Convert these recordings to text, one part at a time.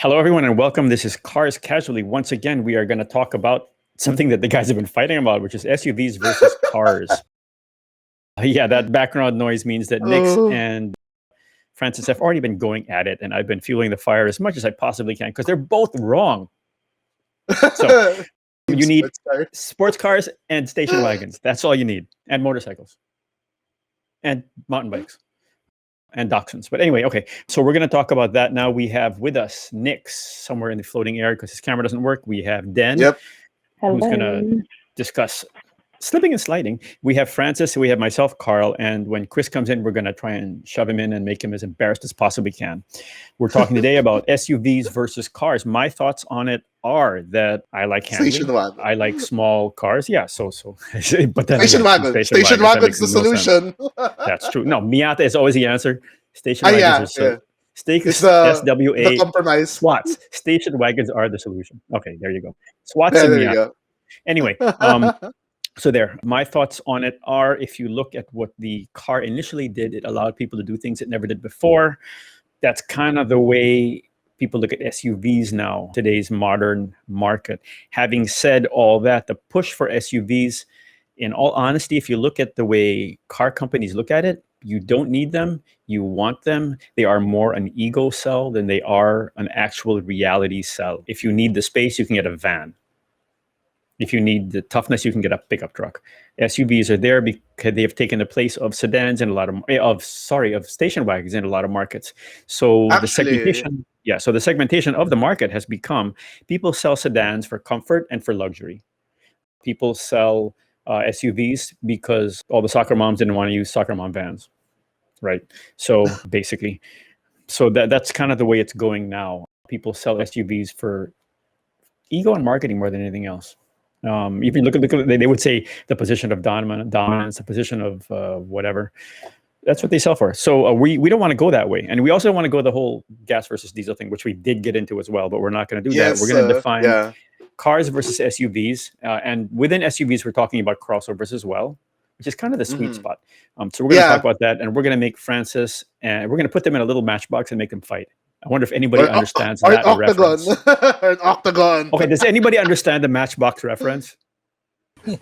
Hello, everyone, and welcome. This is Cars Casually. Once again, we are going to talk about something that the guys have been fighting about, which is SUVs versus cars. Yeah, that background noise means that Nix Oh, and Francis have already been going at it, and I've been fueling the fire as much as I possibly can because they're both wrong. So you need let's start. sports cars and station wagons. That's all you need, and motorcycles, and mountain bikes, and dachshunds. But anyway, okay. So we're going to talk about that now. We have with us Nix somewhere in the floating air because his camera doesn't work. We have Den, Yep. who's going to Hello. discuss slipping and sliding. We have Francis, we have myself, Carl, and when Chris comes in, we're going to try and shove him in and make him as embarrassed as possibly can. We're talking today about SUVs versus cars. My thoughts on it are that I like Station handling. wagon. I like small cars. Yeah, so. But then Station again, wagon. Station wagons, that wagon's makes the no sense. solution. That's true. No, Miata is always the answer. Station Ah, wagons yeah, are yeah. Steak It's the SWA compromise. SWATs. Station wagons are the solution. Okay, there you go. SWATs Yeah, and there you Miata. go. Anyway, so there, my thoughts on it are: if you look at what the car initially did, it allowed people to do things it never did before. That's kind of the way people look at SUVs now, today's modern market. Having said all that, the push for SUVs, in all honesty, if you look at the way car companies look at it, you don't need them. You want them. They are more an ego sell than they are an actual reality sell. If you need the space, you can get a van. If you need the toughness, you can get a pickup truck. SUVs are there because they have taken the place of sedans in a lot of station wagons in a lot of markets. So the Actually, segmentation, yeah. So the segmentation of the market has become people sell sedans for comfort and for luxury. People sell SUVs because all the soccer moms didn't want to use soccer mom vans, right? So basically, so that's kind of the way it's going now. People sell SUVs for ego and marketing more than anything else. If you look at, they would say the position of dominance, the position of whatever. That's what they sell for. So we don't want to go that way, and we also don't want to go the whole gas versus diesel thing, which we did get into as well. But we're not going to do that. We're yes, going to define yeah. cars versus SUVs, and within SUVs, we're talking about crossovers as well, which is kind of the sweet Mhm. spot. So we're going to talk Yeah. about that, and we're going to make Francis, and we're going to put them in a little matchbox and make them fight. I wonder if Or, anybody understands or an that octagon. reference. Or an octagon. Okay, does anybody understand the matchbox reference? No.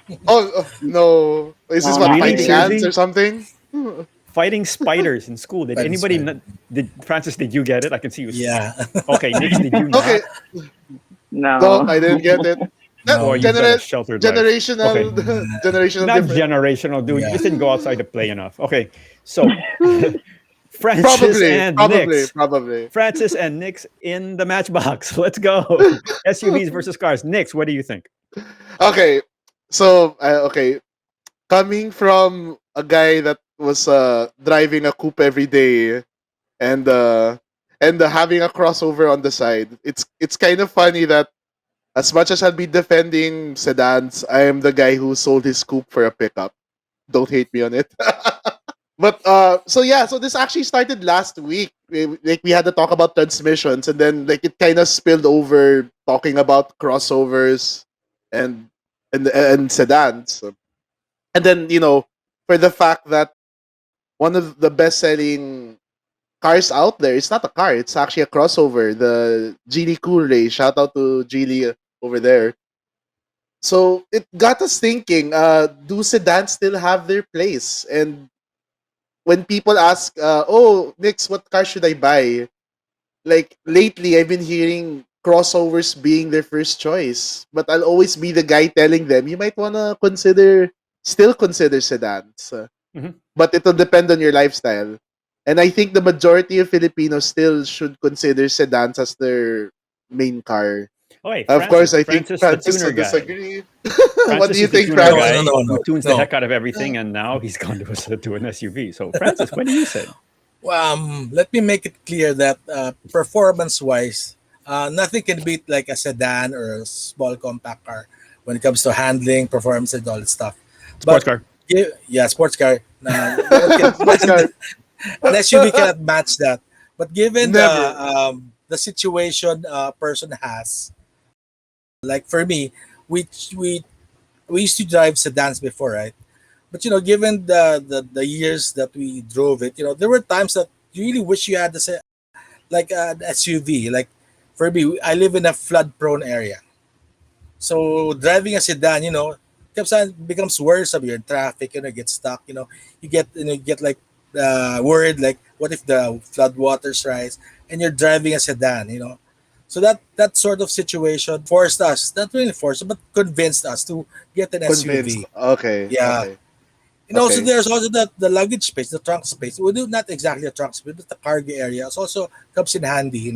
Is this No, what, not Really? fighting really. ants Seriously? or something? Fighting spiders in school. Did Fighting anybody? spider. Did Francis? Did you get it? I can see you. Yeah. Okay, Nix, did you Okay. not? No, No. I didn't get it. Boy, No. you've got a Genera- sheltered life. Okay, generational generational not difference. generational, dude. You Yeah. just didn't go outside to play enough. Okay, so Francis Probably, and probably, Nix. probably. Francis and Nix in the matchbox. Let's go. SUVs versus cars. Nix, what do you think? Okay. So, okay, coming from a guy that was driving a coupe every day and having a crossover on the side, it's kind of funny that as much as I'll be defending sedans, I am the guy who sold his coupe for a pickup. Don't hate me on it. But so yeah, so this actually started last week. We had to talk about transmissions, and then like it kind of spilled over talking about crossovers and and sedans. And then for the fact that one of the best selling cars out there, it's not a car, it's actually a crossover, the Geely Cool Ray. Shout out to Geely over there. So it got us thinking, do sedans still have their place? And when people ask, oh, Nix, what car should I buy? Like lately, I've been hearing crossovers being their first choice, but I'll always be the guy telling them you might wanna still consider sedans, Mhm. but it'll depend on your lifestyle. And I think the majority of Filipinos still should consider sedans as their main car. Okay, Of course, I think Francis, the Francis tuner will guy. disagree. What Francis do you is the think, tuner No, Francis? guy no, no, who no. tunes the No. heck out of everything, and now he's gone to an SUV. So, Francis, what do you say? Let me make it clear that performance-wise, nothing can beat like a sedan or a small compact car when it comes to handling, performance, and all that stuff. Sports But car. yeah, sports car. No one Sports car, an SUV cannot match that. But given never. the situation a person has, like for me, we we we used to drive sedans before, right? But given the years that we drove it, there were times that you really wish you had like an SUV. Like for me, I live in a flood prone area. So driving a sedan, keeps on becomes worrisome. You're in traffic, get stuck. You get like worried, like what if the flood waters rise, and you're driving a sedan. So that sort of situation forced us, not really forced, but convinced us to get an Convinced. SUV. Okay, Yeah, okay, and also okay. there's also the luggage space, the trunk space. We do not exactly a trunk space, but the cargo area. It also comes in handy.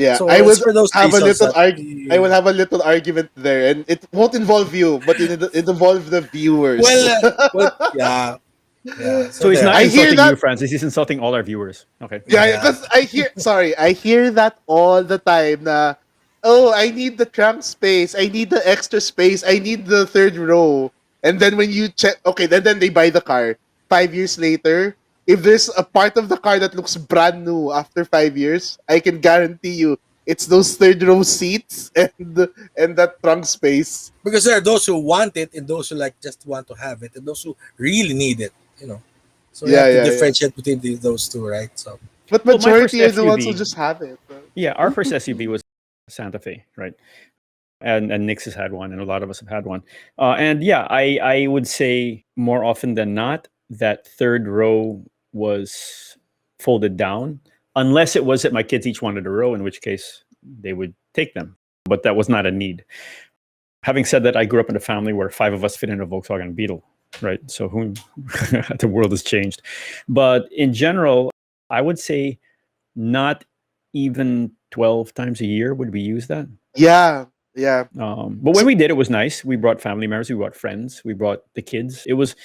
Yeah, So I it's would for those have a reasons little that I will have a little argument there, and it won't involve you, but it involve the viewers. well, yeah, yeah. So So he's not there. I hear insulting that. you, Francis. He's insulting all our viewers. Okay. Yeah, Yeah. because I hear that all the time. Na, oh, I need the trunk space. I need the extra space. I need the third row. And then when you check, okay, then they buy the car. 5 years later, if there's a part of the car that looks brand new after 5 years, I can guarantee you it's those third row seats and that trunk space. Because there are those who want it and those who like just want to have it and those who really need it. So we Yeah, have to yeah, yeah. differentiate between those two, right? So But Well, my first majority are the ones who SUV, just have it. yeah, our first SUV was Santa Fe, right? And Nix has had one, and a lot of us have had one. And yeah, I would say more often than not that third row was folded down, unless it was that my kids each wanted a row, in which case they would take them. But that was not a need. Having said that, I grew up in a family where five of us fit in a Volkswagen Beetle, right? So who the world has changed. But in general, I would say not even 12 times a year would we use that. Yeah, yeah. But when So, we did, it was nice. We brought family members, we brought friends, we brought the kids. It was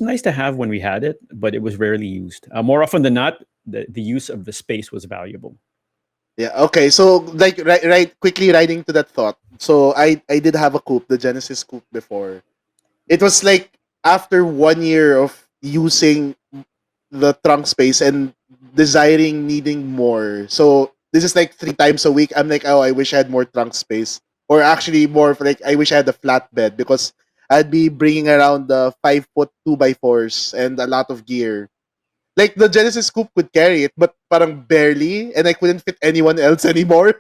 nice to have when we had it, but it was rarely used. More often than not, the use of the space was valuable. yeah, okay. So like right quickly riding to that thought. So I did have a coupe, the Genesis coupe before. It was like after 1 year of using the trunk space and desiring needing more. So this is like 3 times a week. I'm like, oh, I wish I had more trunk space, or actually more of like I wish I had a flatbed because I'd be bringing around the 5 foot 2x4s and a lot of gear. Like the Genesis Coupe could carry it, but parang barely, and I couldn't fit anyone else anymore.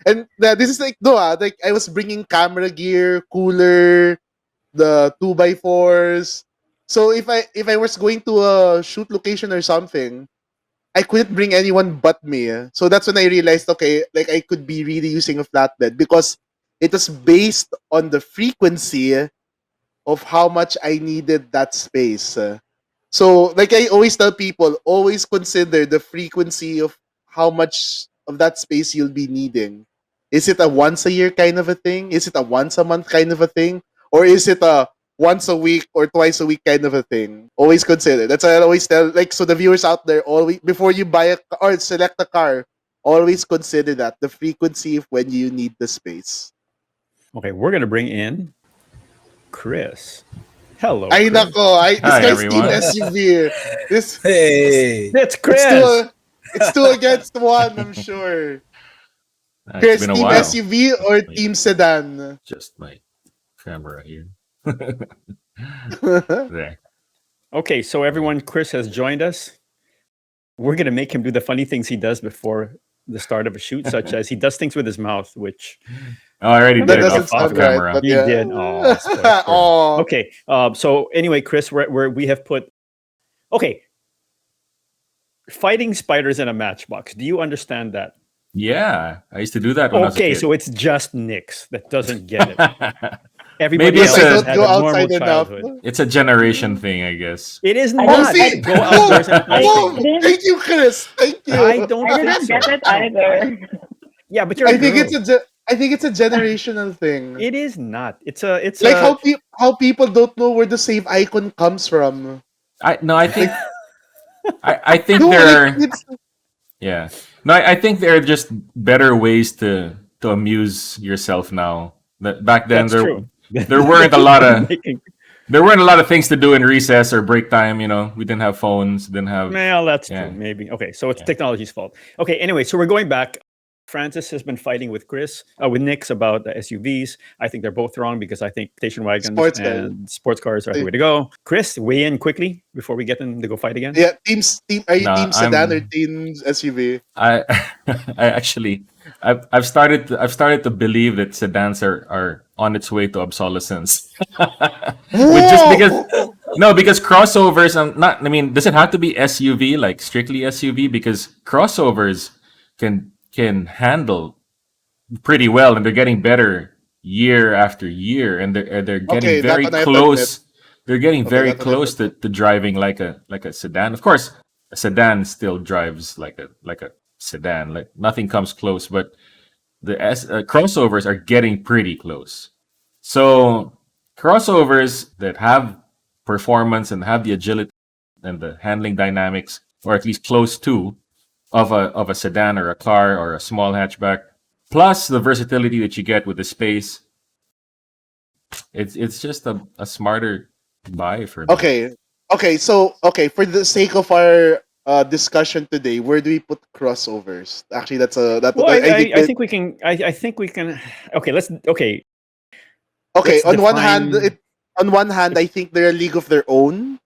And this is like no, like I was bringing camera gear, cooler, the 2x4s. So if I was going to a shoot location or something, I couldn't bring anyone but me. So that's when I realized, okay, like I could be really using a flatbed because it was based on the frequency of how much I needed that space. So, like I always tell people, always consider the frequency of how much of that space you'll be needing. Is it a once a year kind of a thing? Is it a once a month kind of a thing? Or is it a once a week or twice a week kind of a thing? Always consider. That's why I always tell, like, so the viewers out there, always before you buy or select a car, always consider that the frequency of when you need the space. Okay, we're gonna bring in Chris. Hello, Ay Chris. nako, this Hi, guy's team everyone. SUV. This hey, That's it's Chris. two against one, I'm sure. It's Chris, been a team while. SUV or Wait, team sedan? just my camera here. Yeah, There. Okay, so everyone, Chris has joined us. We're gonna make him do the funny things he does before the start of a shoot, such as he does things with his mouth, which Oh, I already never did that it get doesn't off sound popular. right, camera. but You yeah. did. Oh, spoiler sport. Oh, Okay. So anyway, Chris, we have put. Okay, fighting spiders in a matchbox. Do you understand that? Yeah, I used to do that when I was a Okay, kid. so it's just Nix that doesn't get it. Everybody Maybe because it's else I has don't a had go a normal outside enough. childhood. it's a generation thing, I guess. It is I Oh, not. didn't, see, Go I, outdoors and I play boom! things. didn't, Thank you, Chris. Thank I you. don't I think didn't get so. it No. either. Yeah, but you're a I think girl. it's a generational thing. It is not. It's Like a how people don't know where the save icon comes from. I no, I Like think I think no, there like are it's yeah. No, I think there are just better ways to amuse yourself now. That back then that's true. there weren't a lot of Making- there weren't a lot of things to do in recess or break time. We didn't have phones, didn't have Well, that's true. yeah Maybe. Okay, so it's yeah. technology's fault. Okay, anyway, so we're going back. Francis has been fighting with Nick's about the SUVs. I think they're both wrong because I think station wagons Sports guy. and sports cars are the way to go. Chris, weigh in quickly before we get them to go fight again. Yeah, are you No, team sedan or team SUV? I I actually I've started to believe that sedans are on its way to obsolescence. With just because Whoa! no, because crossovers not I mean, does it have to be SUV, like strictly SUV? Because crossovers can handle pretty well, and they're getting better year after year, and they're getting Okay, that very one I have to admit. close. They're getting Okay, very that one I have to close admit. to driving like a sedan. Of course, a sedan still drives like a sedan. Like nothing comes close, but crossovers are getting pretty close. So crossovers that have performance and have the agility and the handling dynamics, or at least close to, of a sedan or a car or a small hatchback, plus the versatility that you get with the space. It's just a smarter buy for me. Okay. So for the sake of our discussion today, where do we put crossovers? Actually, Well, I think I that think we can. I think we can. Okay, let's. Okay, okay. let's define. On one hand, I think they're a league of their own.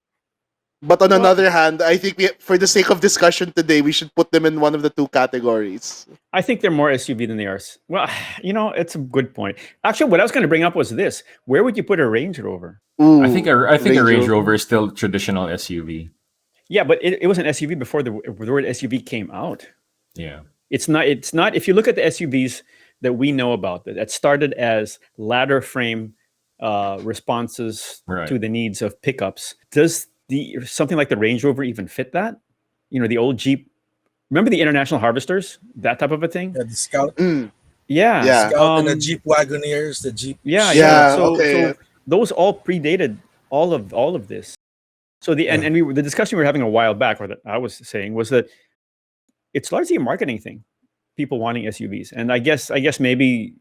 But on Well, another hand, I think for the sake of discussion today, we should put them in one of the two categories. I think they're more SUV than they are. Well, it's a good point. Actually, what I was going to bring up was this: where would you put a Range Rover? Ooh, I think a Range Rover. Rover is still traditional SUV. Yeah, but it was an SUV before the word SUV came out. Yeah. It's not. It's not. If you look at the SUVs that we know about, that started as ladder frame responses Right. to the needs of pickups, does something like the Range Rover even fit that? The old Jeep. Remember the International Harvesters, that type of a thing. Yeah, the Scout, Mm, Yeah. yeah. and the Jeep Wagoneers, the Jeep. Yeah. Yeah. So Okay. those all predated all of this. So Yeah. the discussion we were having a while back, or that I was saying, was that it's largely a marketing thing. People wanting SUVs, and I guess maybe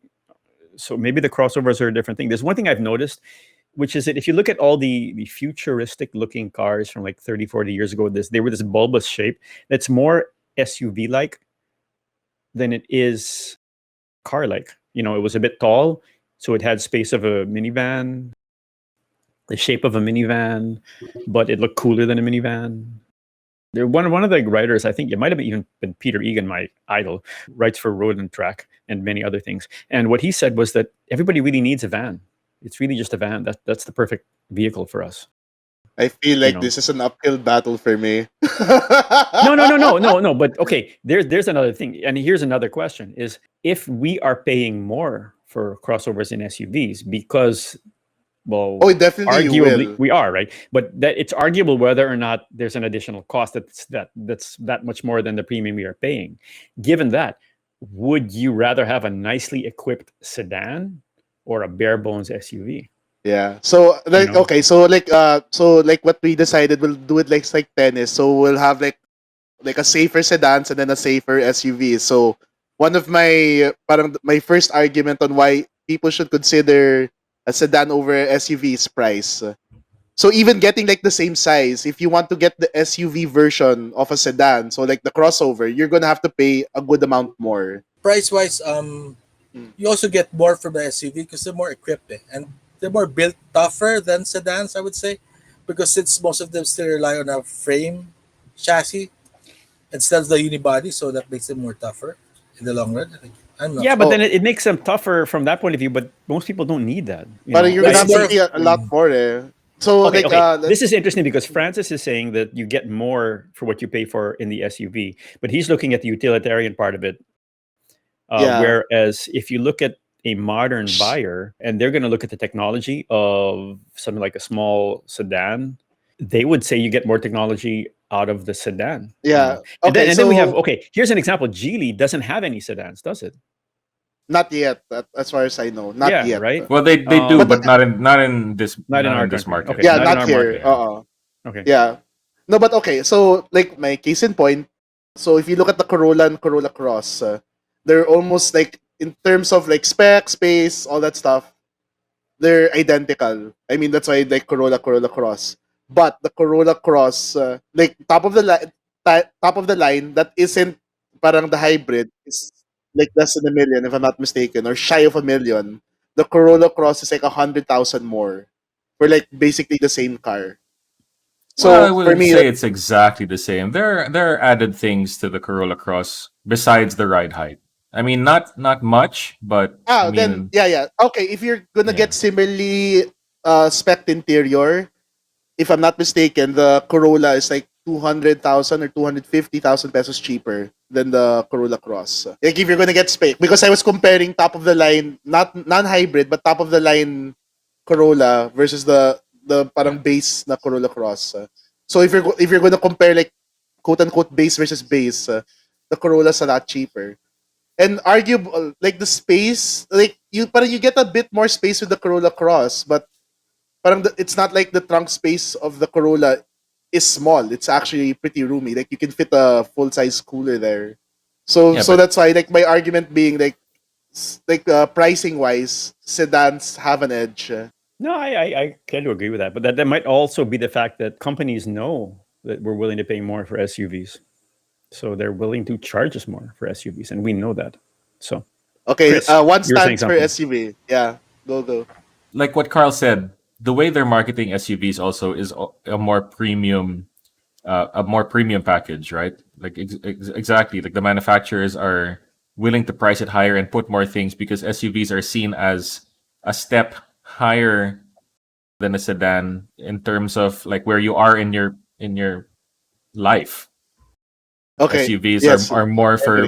the crossovers are a different thing. There's one thing I've noticed, which is that if you look at all the futuristic looking cars from like 30, 40 years ago, they were this bulbous shape that's more SUV like than it is car like. It was a bit tall, so it had space of a minivan, the shape of a minivan, but it looked cooler than a minivan. There, one of the writers, I think it might have even been Peter Egan, my idol, writes for Road and Track and many other things. And what he said was that everybody really needs a van. It's really just a van. That's the perfect vehicle for us. I feel like know. this is an uphill battle for me. No. But okay, there's another thing, and here's another question: is if we are paying more for crossovers in SUVs because, well, Oh, definitely you arguably will. we are, right, but that it's arguable whether or not there's an additional cost that's that much more than the premium we are paying. Given that, would you rather have a nicely equipped sedan or a bare bones SUV? Yeah. So like know? okay, so like what we decided, we'll do it like tennis. So we'll have like a safer sedans and then a safer SUV. So one of my first argument on why people should consider a sedan over SUV is price. So even getting like the same size, if you want to get the SUV version of a sedan, so like the crossover, you're gonna have to pay a good amount more. Price wise, Mm. you also get more from the SUV because they're more equipped, and they're more built tougher than sedans, I would say, because since most of them still rely on a frame chassis instead of the unibody, so that makes them more tougher in the long run. I'm not Yeah, sure. but then Oh, it makes them tougher from that point of view. But most people don't need that. but you're But gonna it's have to more of pay a lot more. So Okay, like okay. This is interesting because Francis is saying that you get more for what you pay for in the SUV, but he's looking at the utilitarian part of it. yeah. Whereas if you look at a modern buyer and they're going to look at the technology of something like a small sedan, they would say you get more technology out of the sedan. Yeah. And Okay, then we have, so okay, here's an example. Geely doesn't have any sedans, does it? not yet, as far as I know. Not Yeah, yet. right. Well, they do, But but Not in not our in this country. market. Okay, yeah, not in not our here. market. Yeah. Okay. Yeah. No, but okay. So like my case in point. So if you look at the Corolla and Corolla Cross, they're almost like in terms of like spec, space, all that stuff. They're identical. I mean, that's why I like Corolla Cross. But the Corolla Cross, like top of the line, that isn't parang the hybrid is like less than a million, if I'm not mistaken, or shy of a million. The Corolla Cross is like 100,000 more for like basically the same car. Well, I So for wouldn't me, say it's exactly the same. There are added things to the Corolla Cross besides the ride height. I mean, not much, but I then mean, yeah. Okay, if you're gonna yeah, get similarly spec interior, if I'm not mistaken, the Corolla is like 200,000 or 250,000 pesos cheaper than the Corolla Cross. Like if you're gonna get spec, because I was comparing top of the line, not non-hybrid, but top of the line Corolla versus the parang base na Corolla Cross. So if you're gonna compare like quote unquote base versus base, the Corolla's a lot cheaper. And arguable like the space, like you get a bit more space with the Corolla Cross, but it's not like the trunk space of the Corolla is small. It's actually pretty roomy. Like you can fit a full size cooler there. yeah, So but that's why like my argument being like pricing wise, sedans have an edge. No, I kind of agree with that, but that might also be the fact that companies know that we're willing to pay more for SUVs, so they're willing to charge us more for SUVs, and we know that. So, Okay, Chris, one you were saying stance per something. SUV. Yeah, go. like what Carl said, the way they're marketing SUVs also is a more premium package, right? Like exactly, like the manufacturers are willing to price it higher and put more things because SUVs are seen as a step higher than a sedan in terms of like where you are in your life. Okay, SUVs yes, are more I agree. for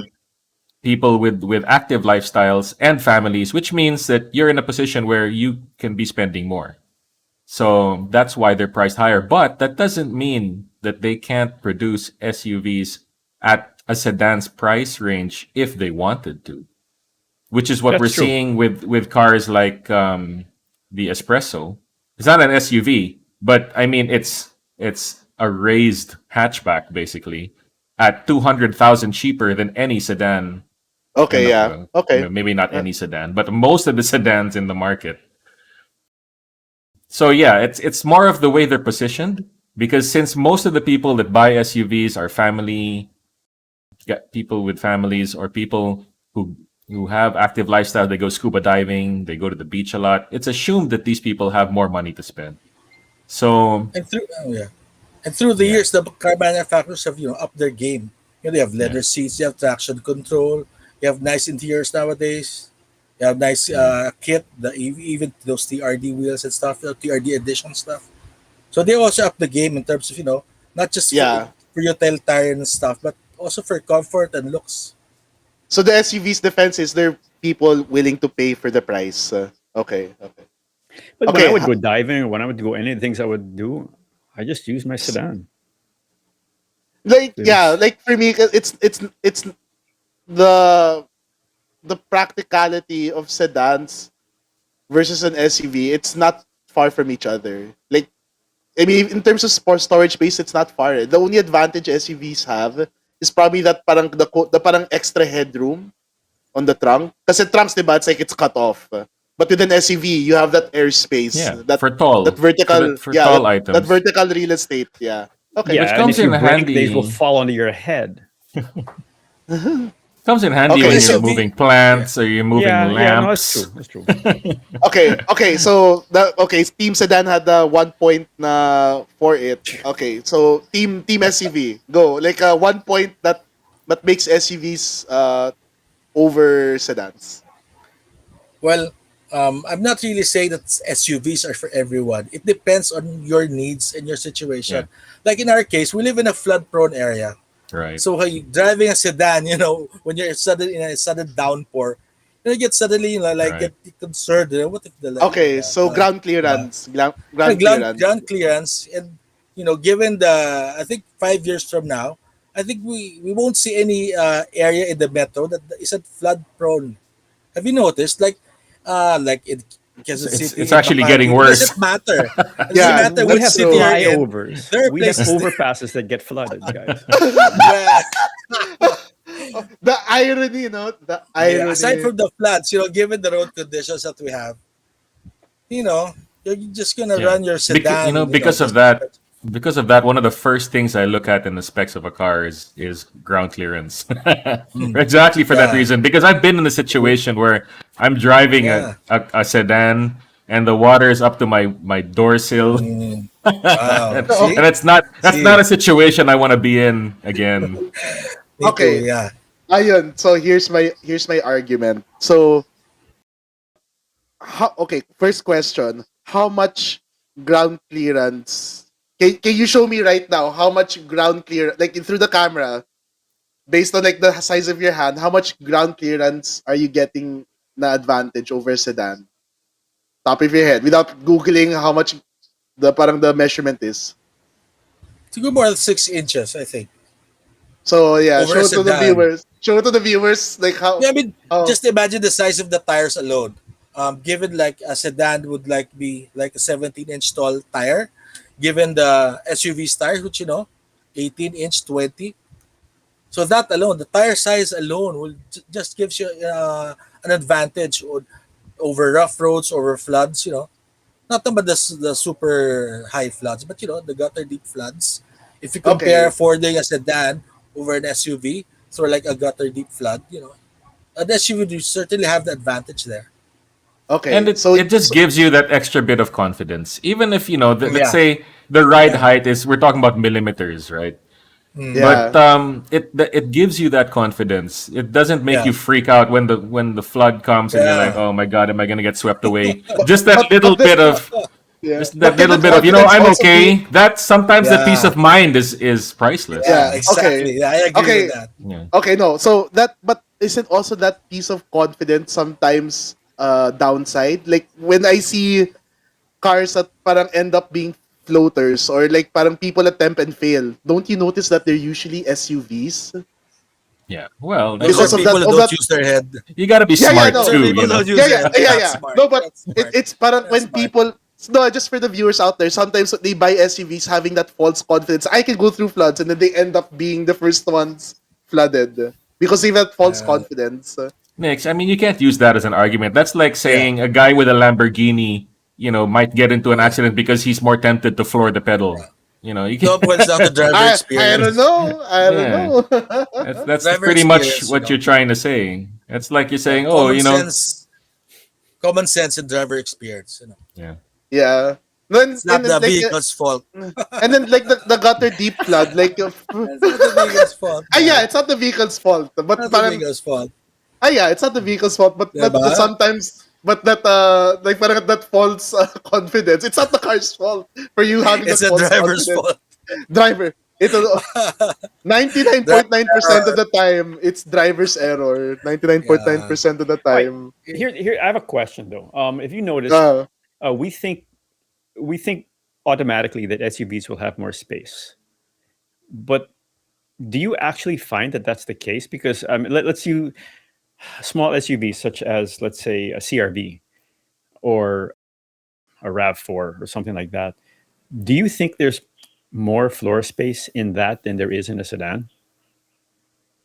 people with active lifestyles and families, which means that you're in a position where you can be spending more. So that's why they're priced higher. But that doesn't mean that they can't produce SUVs at a sedan's price range if they wanted to, which is what we're That's true. seeing with cars like the Espresso. It's not an SUV, but I mean it's a raised hatchback basically at 200,000 cheaper than any sedan in Okay, the yeah. Okay. maybe not Uh, any sedan, but most of the sedans in the market. So yeah, it's more of the way they're positioned because since most of the people that buy SUVs are people with families or people who have active lifestyle, they go scuba diving, they go to the beach a lot. It's assumed that these people have more money to spend. So And through yeah, and through the yeah, years, the car manufacturers have upped their game. They have yeah, leather seats, you have traction control, you have nice interiors nowadays. You have nice yeah. kit, even those TRD wheels and stuff, TRD edition stuff. So they also up the game in terms of not just yeah. for utilitarian and stuff, but also for comfort and looks. So the SUV's defense is there people willing to pay for the price. Okay. But when I Okay, would go diving, or when I would go any of the things I would do, I just use my sedan. like yeah, It's like for me, 'cause it's the the practicality of sedans versus an SUV. It's not far from each other. Like I mean, in terms of storage space, it's not far. The only advantage SUVs have is probably that parang the parang extra headroom on the trunk. Kasi trunks, diba, it's like it's cut off. But with an SUV, you have that airspace, Yeah, for tall that items, vertical real estate. Yeah. Okay. which yeah, and comes if in you break, these will handy. fall onto your head. Comes in handy Okay. when you're SUV, moving yeah. plants or you're moving Yeah, no, that's lamps. true. That's true. Okay. So Team Sedan had the 1 point na for it. Okay. So Team SUV go like 1 point that makes SUVs over sedans. Well, I'm not really saying that SUVs are for everyone. It depends on your needs and your Yeah, situation. Like in our case, we live in a flood-prone area. right. So driving a sedan, when you're in a sudden downpour, you get suddenly like Right. get concerned. What if Okay. So ground clearance, the ground clearance. ground clearance, and given the I think 5 years from now, I think we won't see any area in the metro that isn't flood prone. Have you noticed? Like in It's Quezon it's, City, it's in actually getting Makati, it worse. doesn't matter. It doesn't Yeah, matter We which have that's city true. you're in. flyovers. There are We have places there. overpasses that get flooded, guys. Well, The irony, the aside irony. from the floods, given the road conditions that we have, you know, you're just gonna Yeah, run your because sedan, because of just that, Because of that, one of the first things I look at in the specs of a car is ground clearance. Mm. Exactly for that Yeah, reason. Because I've been in a situation where I'm driving yeah. a sedan and the water is up to my door sill. Mm. Wow. And Oh, See, that's not see. a situation I want to be in again. Me too. okay. Yeah. Ayun. So here's my argument. So okay, first question. How much ground clearance can you show me right now how much ground clear like through the camera based on like the size of your hand, how much ground clearance are you getting na advantage over sedan? Top of your head without googling how much the measurement is. To go more than 6 inches, I think, So yeah, over a show to the sedan. viewers. Show to the viewers like Yeah, I mean, how just imagine the size of the tires alone. Given like a sedan would like be like a 17-inch tall tire, given the SUV's tires, which 18-inch, 20. So that alone, the tire size alone will just gives you an advantage over rough roads, over floods. Not about the super high floods, but the gutter deep floods. If you compare okay. fording a sedan over an SUV, so like a gutter deep flood, an SUV would certainly have the advantage there. And Okay. it just gives you that extra bit of confidence. Even if, let's Yeah, say the ride yeah. height is, we're talking about millimeters, right? Mm, But yeah. it gives you that confidence. It doesn't make yeah, you freak out when the flood comes and you're like, yeah. oh my god, am I gonna get swept away? But Just that but little the, bit of yeah. just that But can little that bit of confidence I'm also be okay. That sometimes that peace Yeah, of mind is priceless. yeah, yeah, okay. exactly. Yeah, I agree with Okay. that. Yeah. Okay, no. So that but isn't also that piece of confidence sometimes downside? Like when I see cars that parang end up being floaters or like parang people attempt and fail, don't you notice that they're usually SUVs? Yeah. Well, Those are Because people who of don't that use their head. you got to be yeah, smart Those are no. too, people who don't use Yeah, their yeah, head. yeah, That's yeah. smart. No, but That's smart. it's parang That's when smart. people no, just for the viewers out there, sometimes they buy SUVs having that false confidence. I can go through floods and then they end up being the first ones flooded because they have that false Uh, confidence. Next, I mean, you can't use that as an argument. That's like yeah, saying a guy with a Lamborghini, might get into an yeah, accident because he's more tempted to floor the pedal. yeah. You It all can boils down to driver I don't experience. know. I don't yeah. know. That's Driver pretty much experience. what you're trying to say. It's like you're Yeah, saying, oh, common sense, and driver experience. yeah. Yeah. Then It's not the like vehicle's fault. and then like the gutter deep flood like It's not the vehicle's fault, yeah, man. it's not the vehicle's fault but Not the parang vehicle's fault. yeah, it's not the vehicle's fault but Diba? sometimes but that like parang that false confidence, it's not the car's fault for you having It's that the false driver's confidence. fault. Driver, it's Driver 99.9% of error. the time it's driver's error. Yeah. 99.9% of the All right. time. Here, I have a question though. If you noticed, uh we think automatically that SUVs will have more space, but do you actually find that that's the case? Because let's use small SUVs such as, let's say, a CRV or a RAV4 or something like that. Do you think there's more floor space in that than there is in a sedan?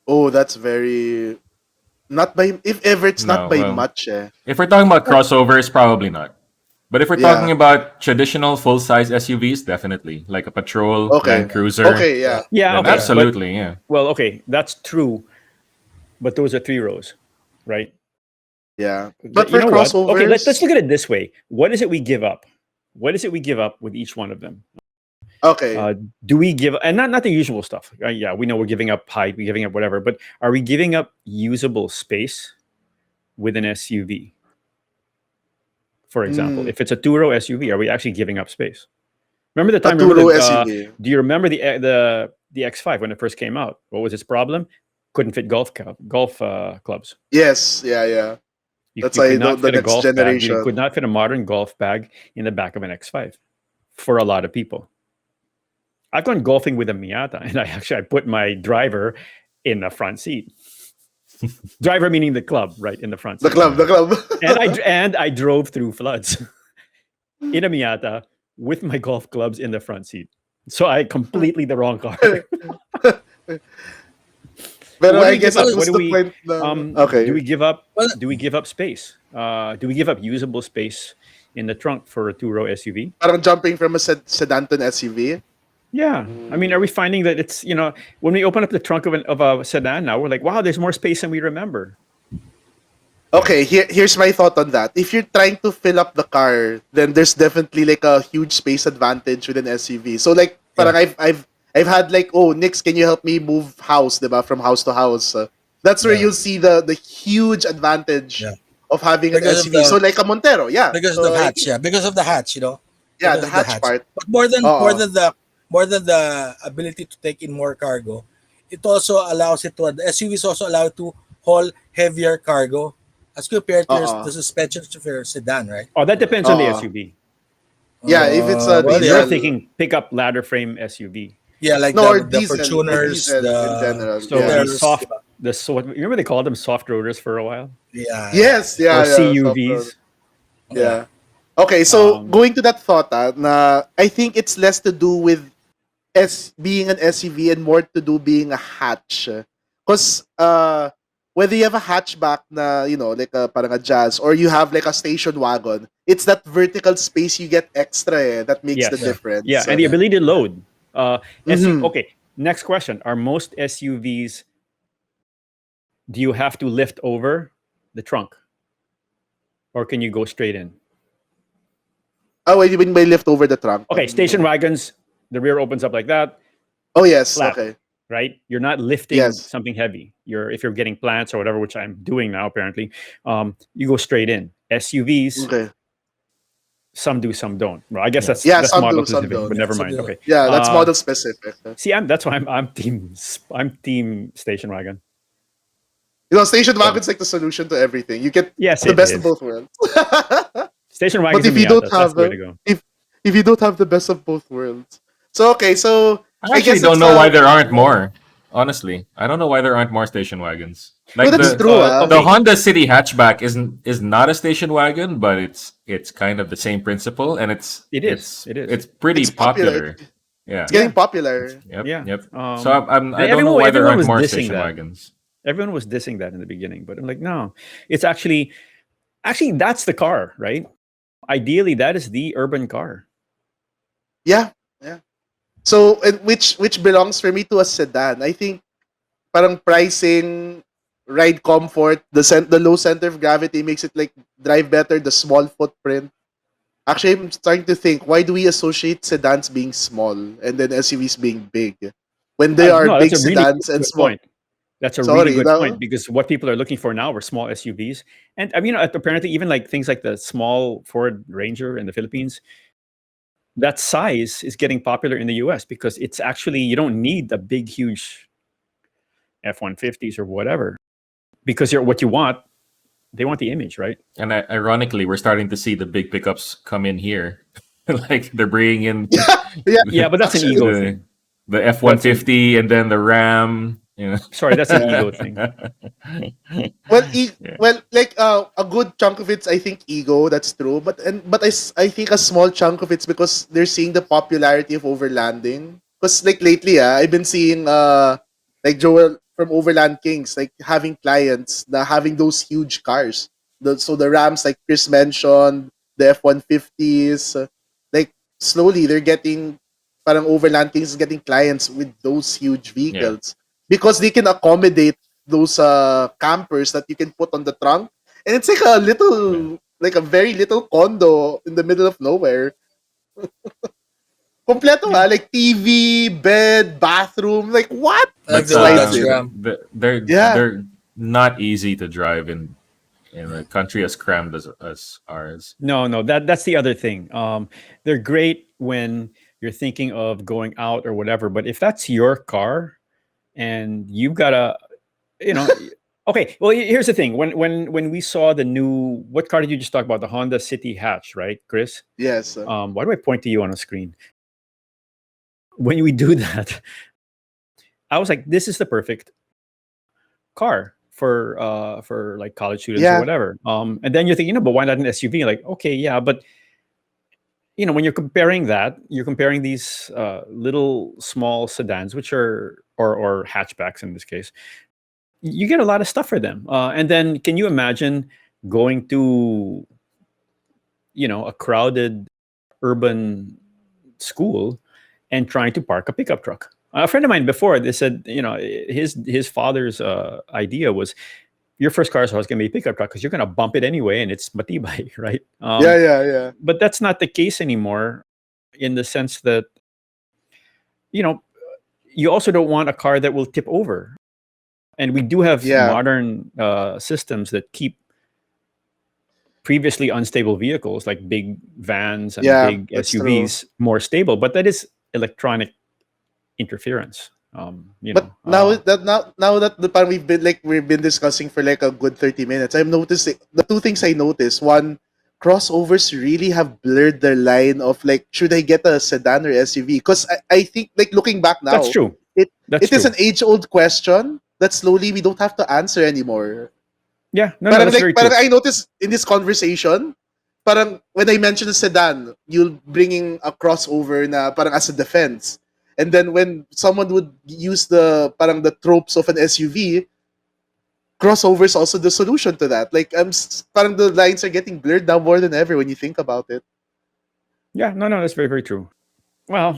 oh, that's very not by if ever it's not No, by well, much eh. if we're talking about crossovers, probably not. But if we're talking Yeah. about traditional full-size SUVs, definitely, like a Patrol, Land Okay. Cruiser, Okay, Yeah. yeah. Yeah, then okay, Yeah. but absolutely, yeah. well, okay, that's true. But those are three rows, right? Yeah. But You for know what? Okay, let's crossovers, look at it this way. What is it we give up? What is it we give up with each one of them? okay. Uh, do we give, and not the usual stuff? Yeah, we know we're giving up height, we're giving up whatever, but are we giving up usable space with an SUV? For example, Mm, if it's a two-row SUV, are we actually giving up space? Remember the a time? Remember two-row the? SUV. Do you remember the X5 when it first came out? What was its problem? Couldn't fit golf clubs. Yes, yeah, yeah. That's You why could not the fit a next golf bag. You could generation. not fit a modern golf bag in the back of an X5 for a lot of people. I've gone golfing with a Miata, and I put my driver in the front seat. Driver meaning the club, right in the front The seat. club, the club. And I drove through floods in a Miata with my golf clubs in the front seat. So I completely the wrong car. Pero What do I we give guess up? it Well, What was do the we point do okay. we give up? well, Do we give up space? Do we give up usable space in the trunk for a two-row SUV? Parang jumping from a sedan to an SUV. Yeah. I mean, are we finding that it's, when we open up the trunk of a sedan now, we're like, wow, there's more space than we remember. Okay, here's my thought on that. If you're trying to fill up the car, then there's definitely like a huge space advantage with an SUV. So like, Yeah, parang I've had like, oh, Nix, can you help me move house, diba, from house to house? That's where yeah, you'll see the huge advantage yeah. of having an Because of SUV. So the like a Montero, yeah. because of the So I hatch, think, yeah, because of the hatch, yeah, because the of the hatch hatch. part. But Uh, more than the ability to take in more cargo, it also allows it to the SUVs also allow it to haul heavier cargo as compared to the uh, suspension of your sedan, right? Oh, that depends on the uh. SUV. Yeah, if it's a Well, You're yeah, diesel, thinking pickup ladder frame SUV. yeah, like no, or the diesel, or Fortuners, diesel in the general. So Yeah. the Cooters, soft, remember they called them soft rotors for a while, Yes, or yeah, CUVs. yeah, yeah. Okay, so Um, going to that thought, na I think it's less to do with being an SUV and more to do being a hatch. Because whether you have a hatchback na, like a, parang a Jazz, or you have like a station wagon, it's that vertical space you get extra that makes the yeah, yes, yeah, difference. and the yeah, ability to yeah. load. Mhm. Okay, next question: are most SUVs, do you have to lift over the trunk, or can you go straight in? Oh, when by lift over the trunk. Okay, station wagons, the rear opens up like that, Oh, yes. flat, Okay. right? You're not lifting Yes. something heavy. If you're getting plants or whatever, which I'm doing now apparently, you go straight in. SUVs, Okay. some do, some don't. Well, I guess that's Yes. Yeah, that's some model do, some specific, don't. but Yeah, never so mind. Okay. Yeah, that's model specific. See, that's why I'm team station wagon. Station So wagon's like the solution to everything. You get yes, the it best of is. both worlds. Station But wagons if and you don't Miatas, that's have the way to go. if you don't have the best of both worlds, so okay, so I I actually guess don't it's know why there aren't more. Honestly, I don't know why there aren't more station wagons. no, Like that's the true. the Okay, Honda City hatchback is not a station wagon, but it's kind of the same principle, and it's it is. it's It is. it's pretty It's popular. popular. It's Yeah. getting Yeah, popular. Yep. yeah. Yep. So I And don't know why there everyone aren't was more dissing station that. wagons. Everyone was dissing that in the beginning, but I'm like, no, it's actually that's the car, right? Ideally, that is the urban car. Yeah, yeah. So and which belongs for me to a sedan. I think parang pricing, ride comfort, the low center of gravity makes it like drive better. The small footprint. Actually, I'm starting to think, why do we associate sedans being small and then SUVs being big when they are No, that's big a really sedans and good small? point. That's a really Sorry, good point no. because what people are looking for now are small SUVs, and I mean, apparently, even like things like the small Ford Ranger in the Philippines, that size is getting popular in the US because it's actually you don't need the big, huge F-150s or whatever because what you want, they want the image, right? And ironically, we're starting to see the big pickups come in here. Like they're bringing in Yeah, yeah. Yeah, but that's an ego Actually, the thing. the F one That's an fifty and then the Ram. sorry, that's an yeah. ego thing. Well, Yeah. like a good chunk of it's I think ego. That's true, but I think a small chunk of it's because they're seeing the popularity of overlanding. Because like lately, I've been seeing like Joel from Overland Kings like having clients that having those huge cars. So the Rams like Chris mentioned, the F-150s, like slowly they're getting parang Overland Kings is getting clients with those huge Yeah. vehicles because they can accommodate those campers that you can put on the trunk, and it's like a Yeah. little, like a very little condo in the middle of nowhere. Kompleto Yeah. like TV, bed, bathroom, like what? Like But That's the old why Dodge it's Ram. yeah. they're not easy to drive in a country as crammed as ours. No, no, that's the other thing. They're great when you're thinking of going out or whatever, but if that's your car and you've got a, you know, okay. Well, here's the thing. When we saw the new, what car did you just talk about? The Honda City Hatch, right, Chris? Yes. Why do I point to you on a screen? When we do that, I was like, this is the perfect car for like college students or Yeah. whatever. And then you're thinking, but why not an SUV? Like, okay, yeah, but when you're comparing that, you're comparing these little small sedans, which are or hatchbacks in this case. You get a lot of stuff for them. And then, can you imagine going to a crowded urban school and trying to park a pickup truck. A friend of mine before, they said, his father's idea was, your first car is always going to be a pickup truck because you're going to bump it anyway, and it's matibay, right? Yeah. But that's not the case anymore, in the sense that, you know, you also don't want a car that will tip over. And we do have Yeah. modern systems that keep previously unstable vehicles like big vans and Yeah, big that's true. SUVs more stable, but that is electronic interference. But now that the part we've been discussing for like a good 30 minutes, I've noticed the two things I noticed. One, crossovers really have blurred their line of like, should I get a sedan or SUV? Because I think, like, looking back that's now, true. it That's it is true. an age old question that slowly we don't have to answer anymore. Yeah, no, Parang that's very like, true. parang I noticed in this conversation, parang when I mentioned a sedan, you're bringing a crossover na parang as a defense. And then when someone would use the parang the tropes of an SUV, crossover is also the solution to that. Like, parang the lines are getting blurred now more than ever when you think about it. Yeah, no, that's very, very true. Well,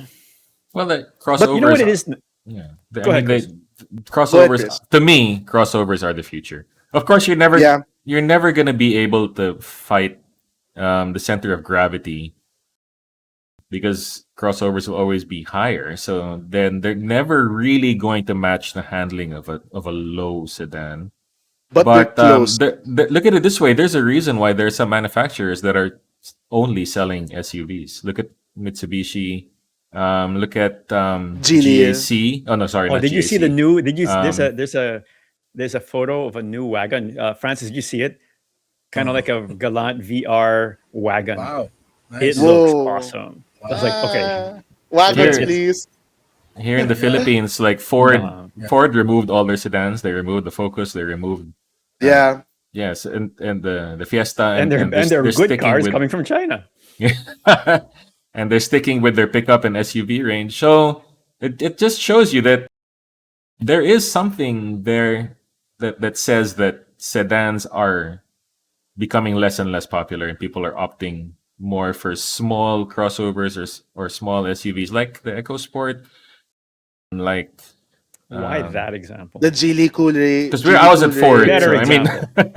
the But you know what crossovers. it is? Yeah, Go ahead, Chris. Go ahead, crossovers Chris. to me, crossovers are the future. Of course, Yeah. you're never gonna be able to fight the center of gravity, because crossovers will always be higher. So then they're never really going to match the handling of a low sedan. But they're close. Look at it this way: there's a reason why there's some manufacturers that are only selling SUVs. Look at Mitsubishi. Look at Geely. GAC. Oh no, sorry, Oh, not did you see the GAC. new? Did you? Um, There's a photo of a new wagon. Francis, did you see it? Kind of Uh-huh. like a Galant VR wagon. Wow. It Nice. looks Whoa. awesome. I was like, okay, Wagons, Here- please. Here in the Yeah. Philippines, like Ford, Yeah. Ford removed all their sedans. They removed the Focus. They removed Yeah. yes, and the Fiesta, and they're good sticking cars with coming from China. and they're sticking with their pickup and SUV range. So it just shows you that there is something there that says that sedans are becoming less and less popular, and people are opting more for small crossovers or small SUVs like the EcoSport, like Why that example? The Geely Coolray. because I was at Ford, Better so I mean, example.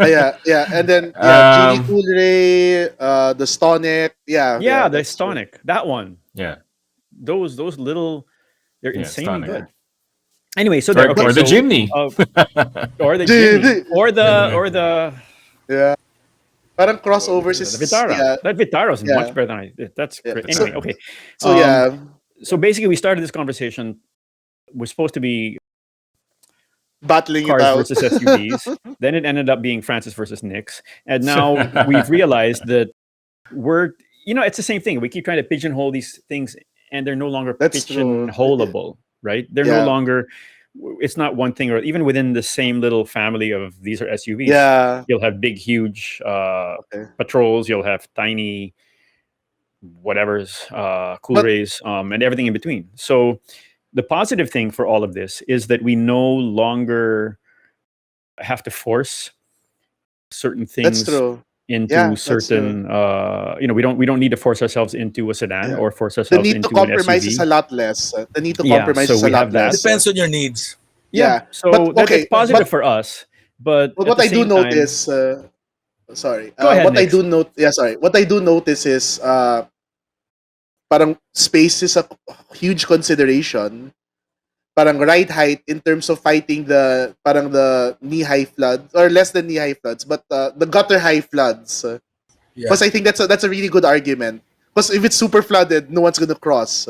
Yeah, and then Geely Um, Coolray, the Stonic, Yeah, the that's true. Stonic, that one. yeah, Those little, they're yeah, insanely Stonic. good. Anyway, so there. Okay, or the so, Jimny. or the Geely. Jimny, or the Yeah, parang the crossovers is Vitara. That Vitara is yeah. much better than That's Yeah. great. So- Anyway, okay. So yeah, So basically, we started this conversation. We're supposed to be battling it cars out. versus SUVs. Then it ended up being Francis versus Nick's, and now we've realized that it's the same thing. We keep trying to pigeonhole these things, and they're no longer That's true. pigeonholable, right? They're no Yeah. longer. It's not one thing, or even within the same little family of these are SUVs. Yeah. You'll have big, huge Okay. patrols. You'll have tiny, whatever's cool But- rays, and everything in between. So the positive thing for all of this is that we no longer have to force certain things That's true. into Yeah, that's certain we don't need to force ourselves into a sedan Yeah. or force The ourselves need to into an compromise is SUV. a lot less. The need to Yeah, compromise so is a we lot have that. less. Depends on your needs. Yeah. So But, that's okay, positive but- for us, but But at what the I do same time, notice, sorry. Go ahead, What I Nix. do note, yeah, sorry. What I do notice is, parang space is a huge consideration. Parang ride height in terms of fighting the knee-high floods, or less than knee-high floods, but the gutter-high floods. Yeah. Because I think that's a really good argument. Because if it's super flooded, no one's gonna cross.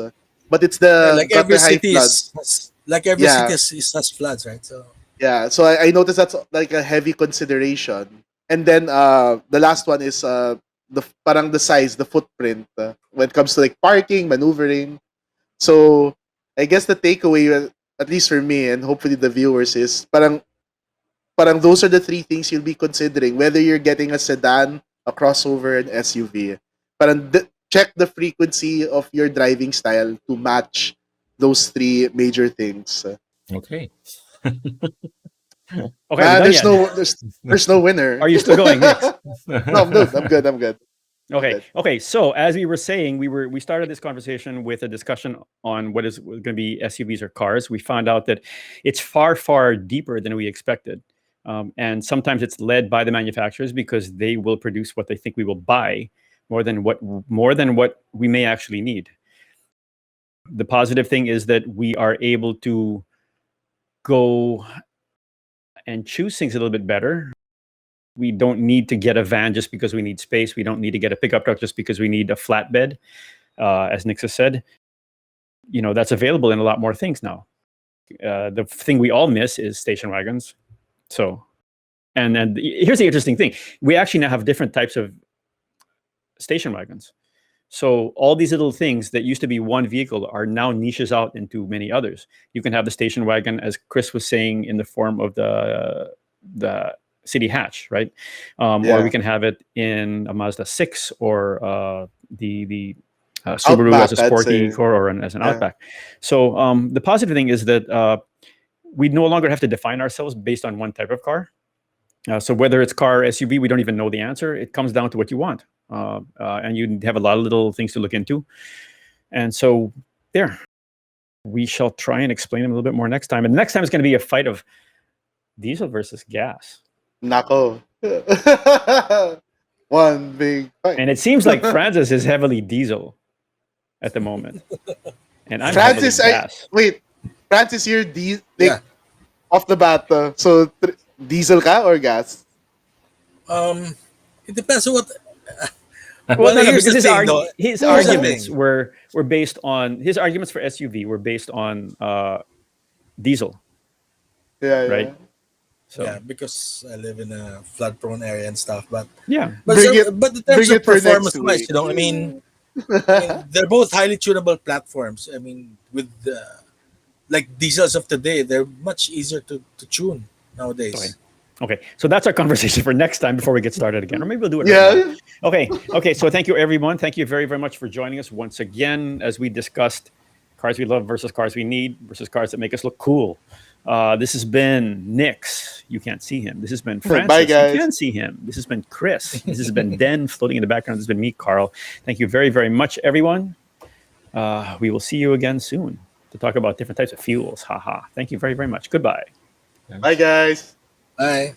But it's Yeah, the like every gutter-high city floods. Yeah. has floods, right? So Yeah, so I noticed that's like a heavy consideration. And then the last one is the size, the footprint when it comes to like parking, maneuvering. So I guess the takeaway, at least for me and hopefully the viewers, is parang those are the three things you'll be considering whether you're getting a sedan, a crossover, and SUV. Parang check the frequency of your driving style to match those three major things. Okay. okay, Man, we're done yet? there's no winner. Are you still going, Nick? No, I'm good. I'm good. Okay. Good. Okay. So as we were saying, we started this conversation with a discussion on what is going to be SUVs or cars. We found out that it's far deeper than we expected, and sometimes it's led by the manufacturers because they will produce what they think we will buy more than what we may actually need. The positive thing is that we are able to go and choose things a little bit better. We don't need to get a van just because we need space. We don't need to get a pickup truck just because we need a flatbed, as Nixa said. That's available in a lot more things now. The thing we all miss is station wagons. So, and here's the interesting thing: we actually now have different types of station wagons. So all these little things that used to be one vehicle are now niches out into many others. You can have the station wagon, as Chris was saying, in the form of the city hatch, right? Or we can have it in a Mazda 6 or the Subaru as a Outback, I'd sporty say. core or as an Yeah. Outback. So the positive thing is that we no longer have to define ourselves based on one type of car. So whether it's car or SUV, we don't even know the answer. It comes down to what you want. And you have a lot of little things to look into. And so there, we shall try and explain them a little bit more next time. And next time it's going to be a fight of diesel versus gas. Nako. One big fight. And it seems like Francis is heavily diesel at the moment. And I'm Francis, heavily gas. wait. Francis, you're Yeah. off the bat. So diesel ka or gas? It depends on what. Well, no, here's because the thing, though. his Here's the arguments thing. were based on his arguments for SUV were based on diesel, Yeah, right? yeah. So Yeah, because I live in a flood-prone area and stuff. But yeah, but Bring it- but in bring terms of it for next performance-wise, week. I mean, they're both highly tunable platforms. I mean, with like diesels of today, they're much easier to tune nowadays. okay. So that's our conversation for next time before we get started again, or maybe we'll do it. Yeah. Right now. Okay. So thank you, everyone. Thank you very much for joining us once again as we discussed cars we love versus cars we need versus cars that make us look cool. This has been Nix. You can't see him. This has been Francis. Bye, guys. You can see him. This has been Chris. This has been Den floating in the background. This has been me, Carl. Thank you very much, everyone. We will see you again soon to talk about different types of fuels. Haha. Thank you very much. Goodbye. Bye, guys. Bye.